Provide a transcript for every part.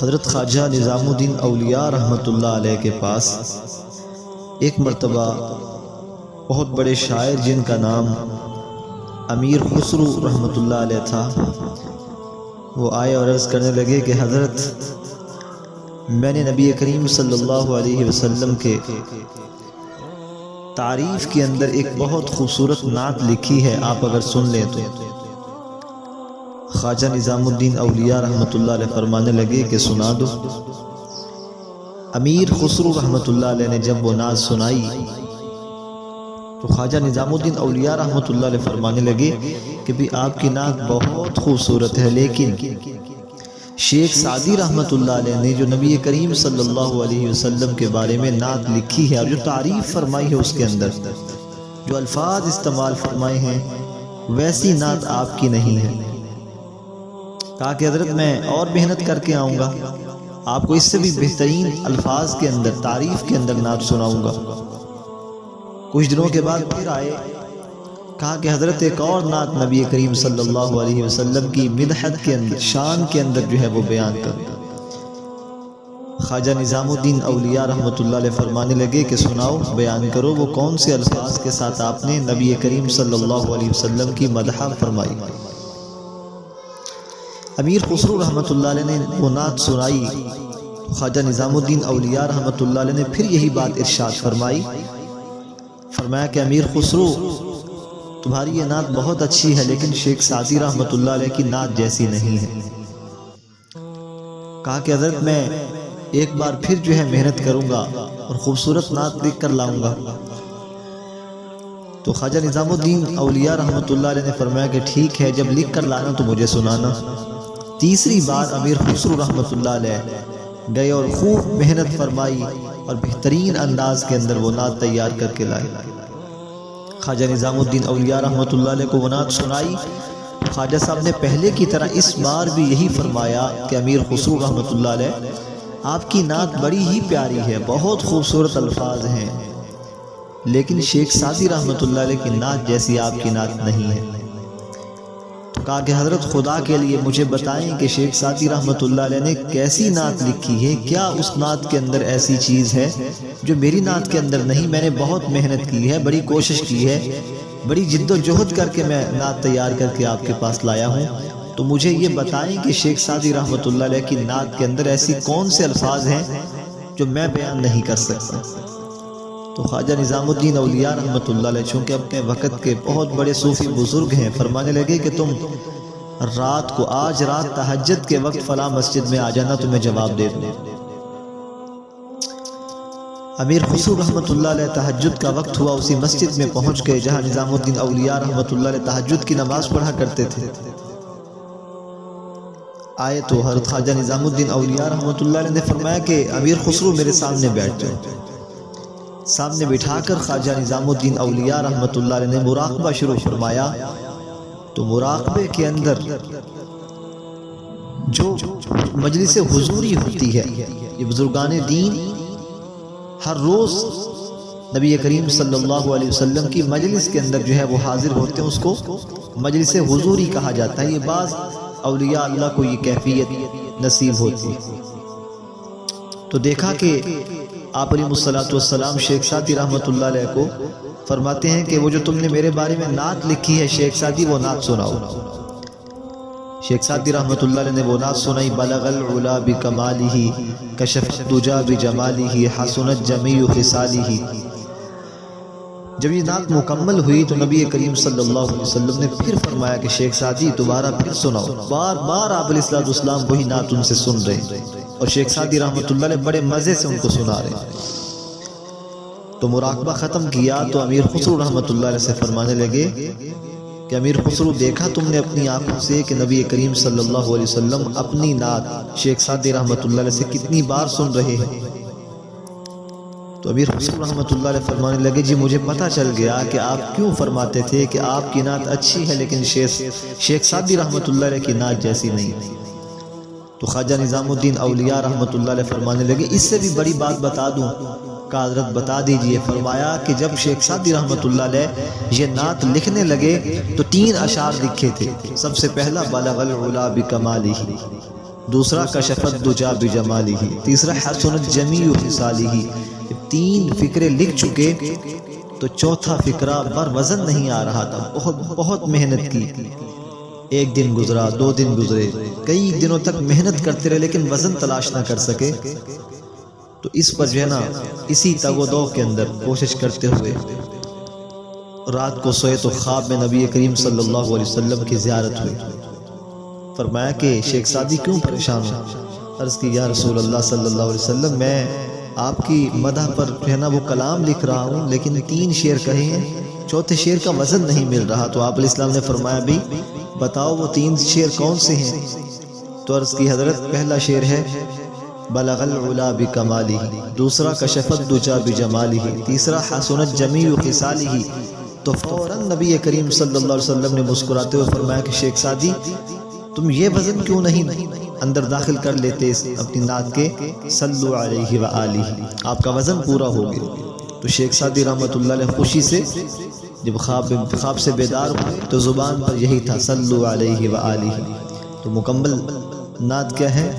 حضرت خواجہ نظام الدین اولیاء رحمۃ اللہ علیہ کے پاس ایک مرتبہ بہت بڑے شاعر جن کا نام امیر خسرو رحمۃ اللہ علیہ تھا، وہ آئے اور عرض کرنے لگے کہ حضرت، میں نے نبی کریم صلی اللہ علیہ وسلم کے تعریف کے اندر ایک بہت خوبصورت نعت لکھی ہے، آپ اگر سن لیں تو۔ خواجہ نظام الدین اولیاء رحمۃ اللہ علیہ فرمانے لگے کہ سنا دو۔ امیر خسرو رحمۃ اللہ علیہ نے جب وہ نعت سنائی تو خواجہ نظام الدین اولیاء رحمۃ اللہ علیہ فرمانے لگے کہ بھی آپ کی نعت بہت خوبصورت ہے، لیکن شیخ سعدی رحمۃ اللہ علیہ نے جو نبی کریم صلی اللہ علیہ وسلم کے بارے میں نعت لکھی ہے اور جو تعریف فرمائی ہے، اس کے اندر جو الفاظ استعمال فرمائے ہیں ویسی نعت آپ کی نہیں ہے۔ کہا کہ حضرت میں اور محنت کر کے آؤں گا، آپ کو اس سے بھی بہترین الفاظ کے اندر تعریف کے اندر نعت سناؤں گا۔ کچھ دنوں کے بعد پھر آئے، کہا کہ حضرت ایک اور نعت نبی کریم صلی اللہ علیہ وسلم کی مدحت کے اندر، شان کے اندر جو ہے وہ بیان کر۔ خواجہ نظام الدین اولیاء رحمۃ اللہ علیہ فرمانے لگے کہ سناؤ، بیان کرو، وہ کون سے الفاظ کے ساتھ آپ نے نبی کریم صلی اللہ علیہ وسلم کی مدح فرمائی۔ امیر خسرو رحمۃ اللہ علیہ نے وہ نعت سنائی، خواجہ نظام الدین اولیاء رحمۃ اللہ علیہ نے پھر یہی بات ارشاد فرمائی، فرمایا کہ امیر خسرو، تمہاری یہ نعت بہت اچھی ہے، لیکن شیخ سعدی رحمۃ اللہ علیہ کی نعت جیسی نہیں ہے۔ کہا کہ حضرت میں ایک بار پھر جو ہے محنت کروں گا اور خوبصورت نعت لکھ کر لاؤں گا۔ تو خواجہ نظام الدین اولیاء رحمۃ اللہ علیہ نے فرمایا کہ ٹھیک ہے، جب لکھ کر لانا تو مجھے سنانا۔ تیسری بار امیر خسرو رحمۃ اللہ علیہ گئے اور خوب محنت فرمائی اور بہترین انداز کے اندر وہ نعت تیار کر کے لائے۔ خواجہ نظام الدین اولیاء رحمۃ اللہ علیہ کو وہ نعت سنائی، خواجہ صاحب نے پہلے کی طرح اس بار بھی یہی فرمایا کہ امیر خسرو رحمۃ اللہ علیہ، آپ کی نعت بڑی ہی پیاری ہے، بہت خوبصورت الفاظ ہیں، لیکن شیخ سعدی رحمۃ اللہ علیہ کی نعت جیسی آپ کی نعت نہیں ہے۔ کہا کہ حضرت خدا کے لیے مجھے بتائیں کہ شیخ سعدی رحمۃ اللہ علیہ نے کیسی نعت لکھی ہے، کیا اس نعت کے اندر ایسی چیز ہے جو میری نعت کے اندر نہیں؟ میں نے بہت محنت کی ہے، بڑی کوشش کی ہے، بڑی جد و جہد کر کے میں نعت تیار کر کے آپ کے پاس لایا ہوں، تو مجھے یہ بتائیں کہ شیخ سعدی رحمۃ اللہ علیہ کی نعت کے اندر ایسی کون سے الفاظ ہیں جو میں بیان نہیں کر سکتا۔ تو خواجہ نظام الدین اولیاء رحمۃ اللہ علیہ چونکہ اپنے وقت کے بہت بڑے صوفی بزرگ ہیں، فرمانے لگے کہ تم رات کو، آج رات تہجد کے وقت فلاں مسجد میں آ جانا، تمہیں جواب دے دوں۔ امیر خسرو رحمۃ اللہ علیہ تہجد کا وقت ہوا، اسی مسجد میں پہنچ گئے جہاں نظام الدین اولیاء رحمۃ اللہ علیہ تہجد کی نماز پڑھا کرتے تھے۔ آئے تو حضرت خواجہ نظام الدین اولیاء رحمۃ اللہ علیہ نے فرمایا کہ امیر خسرو میرے سامنے بیٹھ جاؤ۔ سامنے بٹھا کر خواجہ نظام الدین اولیاء رحمۃ اللہ علیہ نے مراقبہ شروع فرمایا۔ تو مراقبے کے اندر جو مجلس حضوری ہوتی ہے، یہ بزرگان دین ہر روز نبی کریم صلی اللہ علیہ وسلم کی مجلس کے اندر جو ہے وہ حاضر ہوتے ہیں، اس کو مجلس حضوری کہا جاتا ہے۔ یہ بعض اولیاء اللہ کو یہ کیفیت نصیب ہوتی ہے۔ تو دیکھا کہ آپ علیہ الصلوۃ والسلام شیخ سعدی رحمۃ اللہ علیہ کو فرماتے ہیں کہ وہ جو تم نے میرے بارے میں نعت لکھی ہے شیخ سعدی، وہ نعت سناؤ۔ شیخ سعدی رحمۃ اللہ علیہ نے وہ نعت سنائی، بلغ العلا بکمالہ کشف الدجا بجمالہ حسنت جمیع خصالہ۔ جب یہ نعت مکمل ہوئی تو نبی کریم صلی اللہ علیہ وسلم نے پھر فرمایا کہ شیخ سعدی دوبارہ پھر سناؤ۔ بار بار آپ علیہ السلام وہی نعت ان سے سن رہے ہیں اور شیخ سعدی رحمۃ اللہ علیہ بڑے مزے سے ان کو سنا رہے ہیں۔ تو مراقبہ ختم کیا تو امیر خسرو رحمۃ اللہ علیہ سے فرمانے لگے کہ امیر خسرو، دیکھا تم نے اپنی آنکھوں سے کہ نبی کریم صلی اللہ علیہ وسلم اپنی نعت شیخ سعدی رحمۃ اللہ علیہ سے کتنی بار سن رہے ہیں؟ تو امیر خسرو رحمۃ اللہ علیہ فرمانے لگے، جی مجھے پتہ چل گیا کہ آپ کیوں فرماتے تھے کہ آپ کی نعت اچھی ہے لیکن شیخ سعدی رحمۃ اللہ علیہ کی نعت جیسی نہیں۔ تو خواجہ نظام الدین اولیاء رحمۃ اللہ علیہ فرمانے لگے، اس سے بھی بڑی بات بتا دوں۔ کا حضرت بتا دیجئے۔ فرمایا کہ جب شیخ سعدی رحمۃ اللہ علیہ یہ نعت لکھنے لگے تو 3 اشعار لکھے تھے۔ سب سے پہلا بلغ العلا بکمالہ، دوسرا کشف الدجی بجمالہ، تیسرا حسنت جمیع خصالہ۔ 3 فقرے لکھ چکے تو چوتھا فقرہ بر وزن نہیں آ رہا تھا۔ بہت محنت کی، 1 دن گزرا، 2 دن گزرے، کئی دنوں تک محنت کرتے رہے لیکن وزن تلاش نہ کر سکے۔ تو اس پر جو ہے نا اسی تگ و دو کے اندر کوشش کرتے ہوئے رات کو سوئے تو خواب میں نبی کریم صلی اللہ علیہ وسلم کی زیارت ہوئی۔ فرمایا کہ شیخ سعدی کیوں پریشان ہو؟ عرض کی یا رسول اللہ صلی اللہ علیہ وسلم میں آپ کی مدح پر جو ہے نا وہ کلام لکھ رہا ہوں لیکن 3 شعر کہے ہیں، چوتھے شعر کا وزن نہیں مل رہا۔ تو آپ علیہ السلام نے فرمایا بھی بتاؤ وہ 3 شعر کون سے ہیں؟ تو عرض کی حضرت پہلا شعر ہے بلغ العلا بکمالہ، دوسرا کشف الدجی بجمالہ، تیسرا حسنت جمیع خصالہ۔ تو فوراً نبی کریم صلی اللہ علیہ وسلم نے مسکراتے ہوئے فرمایا کہ شیخ سعدی تم یہ وزن کیوں نہیں اندر داخل کر لیتے اپنی نعت کے؟ صلو علیہ وآلہ، آپ کا وزن پورا ہو گیا۔ تو شیخ سعدی رحمۃ اللہ علیہ خوشی سے جب خواب سے بیدار ہوئے تو زبان پر یہی تھا صلو علیہ وآلہ۔ تو مکمل نعت کیا ہے؟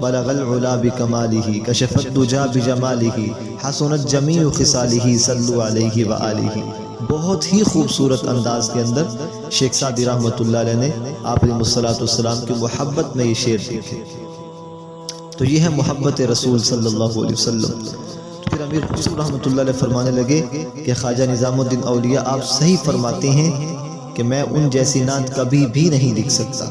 بلغ العلا بکمالہ، کشف الدجی بجمالہ، حسنت جمیع خصالہ، صلو علیہ وآلہ۔ بہت ہی خوبصورت انداز کے اندر شیخ سعدی رحمۃ اللہ علیہ نے آپ علیہ الصلوۃ والسلام کی محبت میں یہ شعر لکھے۔ تو یہ ہے محبت رسول صلی اللہ علیہ وسلم۔ تو پھر امیر خسرو رحمۃ اللہ علیہ فرمانے لگے کہ خواجہ نظام الدین اولیاء آپ صحیح فرماتے ہیں کہ میں ان جیسی نعت کبھی بھی نہیں لکھ سکتا۔